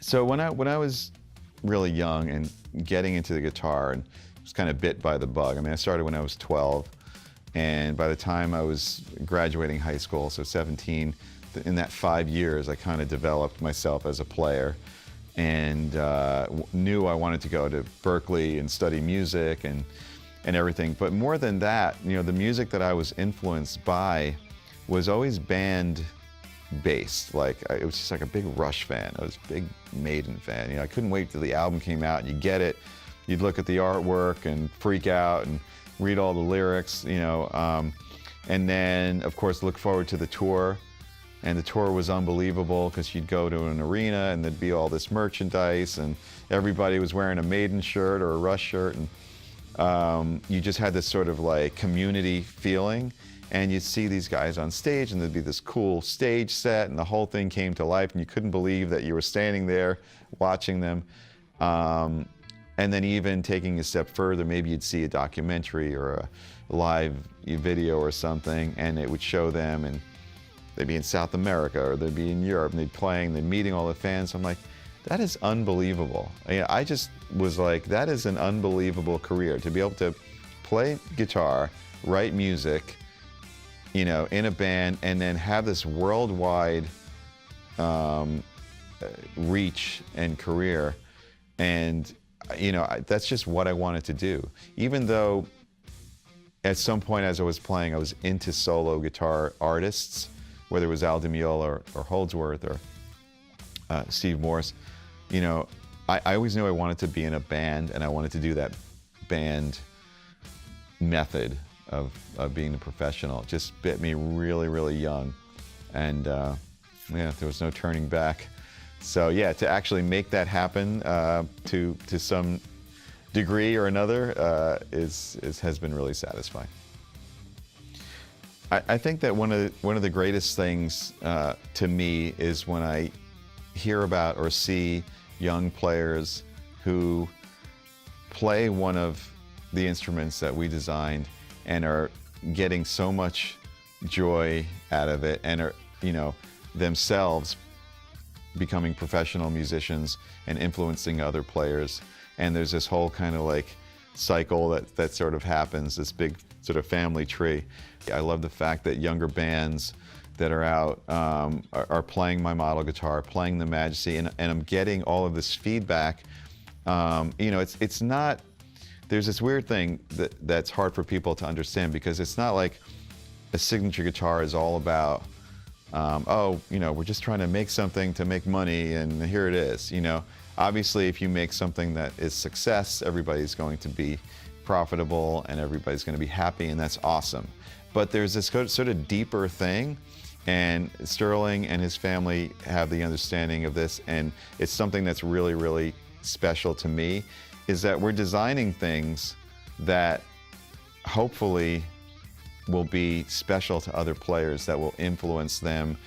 So when I was really young and getting into the guitar and was kind of bit by the bug. I mean, I started when I was 12, and by the time I was graduating high school, so 17, in that 5 years, I kind of developed myself as a player, and knew I wanted to go to Berkeley and study music and everything. But more than that, you know, the music that I was influenced by was always band based. Like, it was just like a big Rush fan. I was a big Maiden fan. You know, I couldn't wait till the album came out and you get it. You'd look at the artwork and freak out and read all the lyrics, you know. And then, of course, look forward to the tour. And the tour was unbelievable because you'd go to an arena and there'd be all this merchandise and everybody was wearing a Maiden shirt or a Rush shirt. And you just had this sort of like community feeling. And you'd see these guys on stage and there'd be this cool stage set and the whole thing came to life and you couldn't believe that you were standing there watching them. And then even taking a step further, maybe you'd see a documentary or a live video or something and it would show them, and they'd be in South America or they'd be in Europe and they'd playing, they're meeting all the fans. I'm like, that is unbelievable. I just was like, that is an unbelievable career, to be able to play guitar, write music, you know, in a band, and then have this worldwide reach and career. And, you know, that's just what I wanted to do. Even though at some point as I was playing, I was into solo guitar artists, whether it was Al DiMeola or Holdsworth or Steve Morse. You know, I always knew I wanted to be in a band, and I wanted to do that band method of being a professional. It just bit me really, really young. And yeah, there was no turning back. So yeah, to actually make that happen to some degree or another has been really satisfying. I think that one of the greatest things to me is when I hear about or see young players who play one of the instruments that we designed and are getting so much joy out of it, and are, you know, themselves becoming professional musicians and influencing other players. And there's this whole kind of like cycle that sort of happens, this big sort of family tree. I love the fact that younger bands that are out are playing my model guitar, playing the Majesty, and I'm getting all of this feedback. You know, it's not, there's this weird thing that's hard for people to understand, because it's not like a signature guitar is all about, oh, you know, we're just trying to make something to make money and here it is. You know, obviously if you make something that is success, everybody's going to be profitable and everybody's going to be happy, and that's awesome. But there's this sort of deeper thing, and Sterling and his family have the understanding of this, and it's something that's really, really special to me, is that we're designing things that hopefully will be special to other players, that will influence them,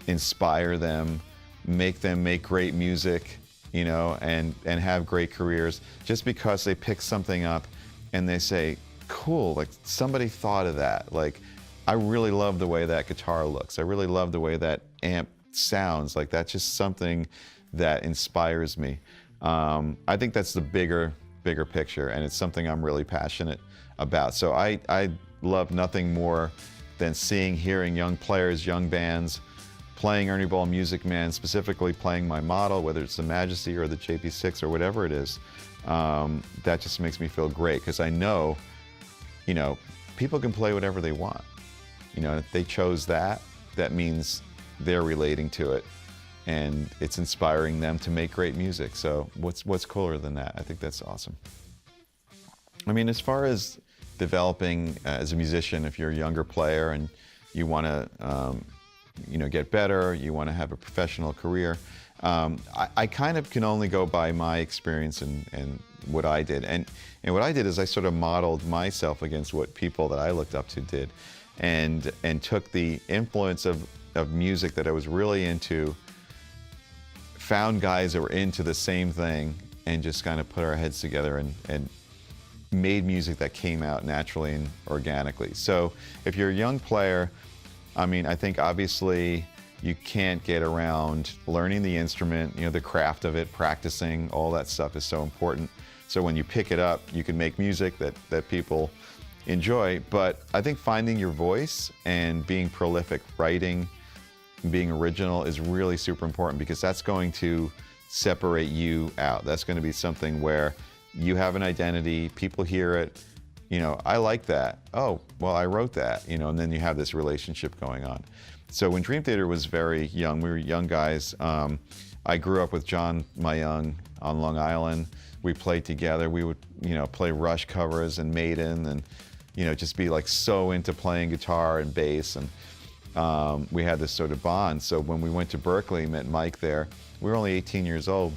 inspire them make great music, you know, and have great careers, just because they pick something up and they say, cool, like somebody thought of that. Like, I really love the way that guitar looks. I really love the way that amp sounds. Like, that's just something that inspires me. I think that's the bigger picture, and it's something I'm really passionate about. So I love nothing more than hearing young players, young bands, playing Ernie Ball Music Man, specifically playing my model, whether it's the Majesty or the JP6 or whatever it is. That just makes me feel great, because I know, you know, people can play whatever they want. You know, if they chose that, that means they're relating to it, and it's inspiring them to make great music. So what's cooler than that? I think that's awesome. I mean, as far as developing as a musician, if you're a younger player and you want to, you know, get better, you want to have a professional career, I kind of can only go by my experience and what I did. And what I did is I sort of modeled myself against what people that I looked up to did, and took the influence of music that I was really into, found guys that were into the same thing, and just kind of put our heads together and made music that came out naturally and organically. So if you're a young player, I mean, I think obviously you can't get around learning the instrument, the craft of it, practicing, all that stuff is so important. So when you pick it up, you can make music that people enjoy. But I think finding your voice and being prolific, writing, being original is really super important, because that's going to separate you out. That's going to be something where you have an identity, people hear it, I like that. Oh, well, I wrote that, and then you have this relationship going on. So when Dream Theater was very young, we were young guys. I grew up with John Mayung on Long Island. We played together. We would, play Rush covers and Maiden, and, just be like so into playing guitar and bass. And we had this sort of bond. So when we went to Berkeley, met Mike there, we were only 18 years old,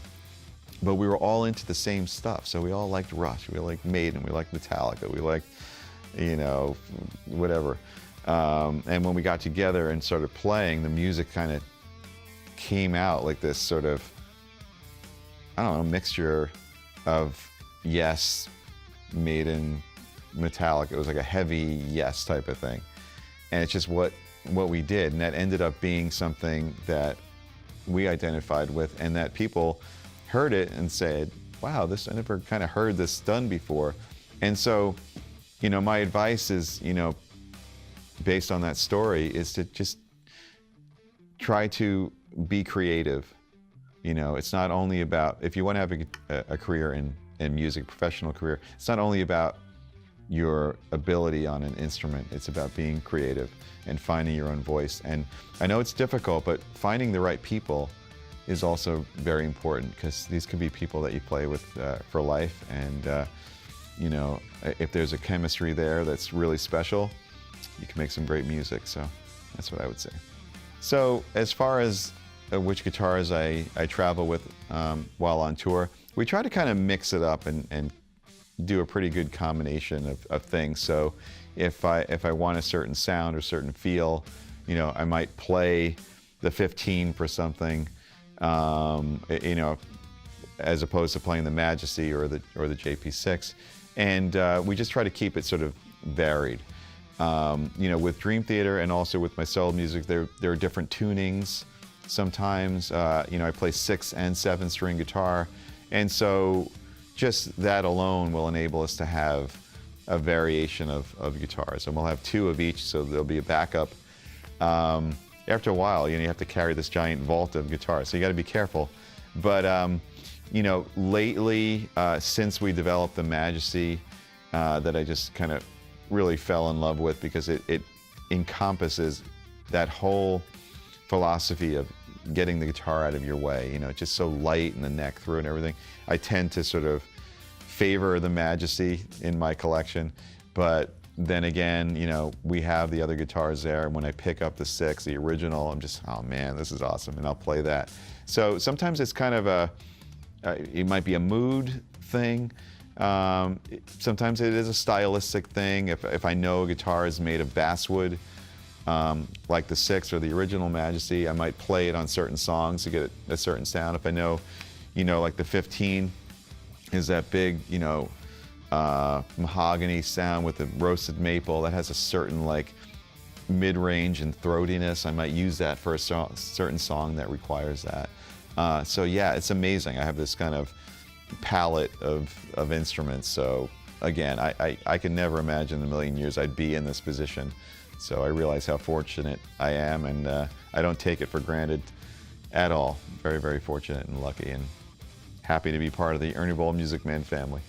but we were all into the same stuff. So we all liked Rush, we liked Maiden, we liked Metallica, we liked, whatever. And when we got together and started playing, the music kind of came out like this sort of, I don't know, mixture of Yes, Maiden, Metallica. It was like a heavy Yes type of thing. And it's just what we did. And that ended up being something that we identified with, and that people heard it and said, wow, I never kind of heard this done before. And so, my advice is, based on that story, is to just try to be creative. It's not only about, if you want to have a career in music, professional career, it's not only about your ability on an instrument, it's about being creative and finding your own voice. And I know it's difficult, but finding the right people is also very important, because these could be people that you play with for life. And if there's a chemistry there that's really special, you can make some great music. So that's what I would say. So as far as which guitars I travel with while on tour, we try to kind of mix it up and do a pretty good combination of things. So if I want a certain sound or certain feel, I might play the 15 for something, as opposed to playing the Majesty or the JP6. And we just try to keep it sort of varied. With Dream Theater and also with my solo music, there are different tunings. Sometimes, I play 6 and 7 string guitar. And so just that alone will enable us to have a variation of guitars. And we'll have 2 of each, so there'll be a backup. After a while, you have to carry this giant vault of guitars, so you got to be careful. But lately, since we developed the Majesty, that I just kind of really fell in love with, because it encompasses that whole philosophy of getting the guitar out of your way. It's just so light in the neck through and everything. I tend to sort of favor the Majesty in my collection, but then again, we have the other guitars there, and when I pick up the 6, the original, I'm just, oh man, this is awesome, and I'll play that. So sometimes it's kind of it might be a mood thing. Sometimes it is a stylistic thing. If I know a guitar is made of basswood, like the 6 or the original Majesty, I might play it on certain songs to get a certain sound. If I know, like the 15 is that big, mahogany sound with the roasted maple that has a certain like mid-range and throatiness, I might use that for a certain song that requires that. So yeah, it's amazing. I have this kind of palette of instruments. So again, I can never imagine in a million years I'd be in this position. So I realize how fortunate I am, and I don't take it for granted at all. Very, very fortunate and lucky, and happy to be part of the Ernie Music Man family.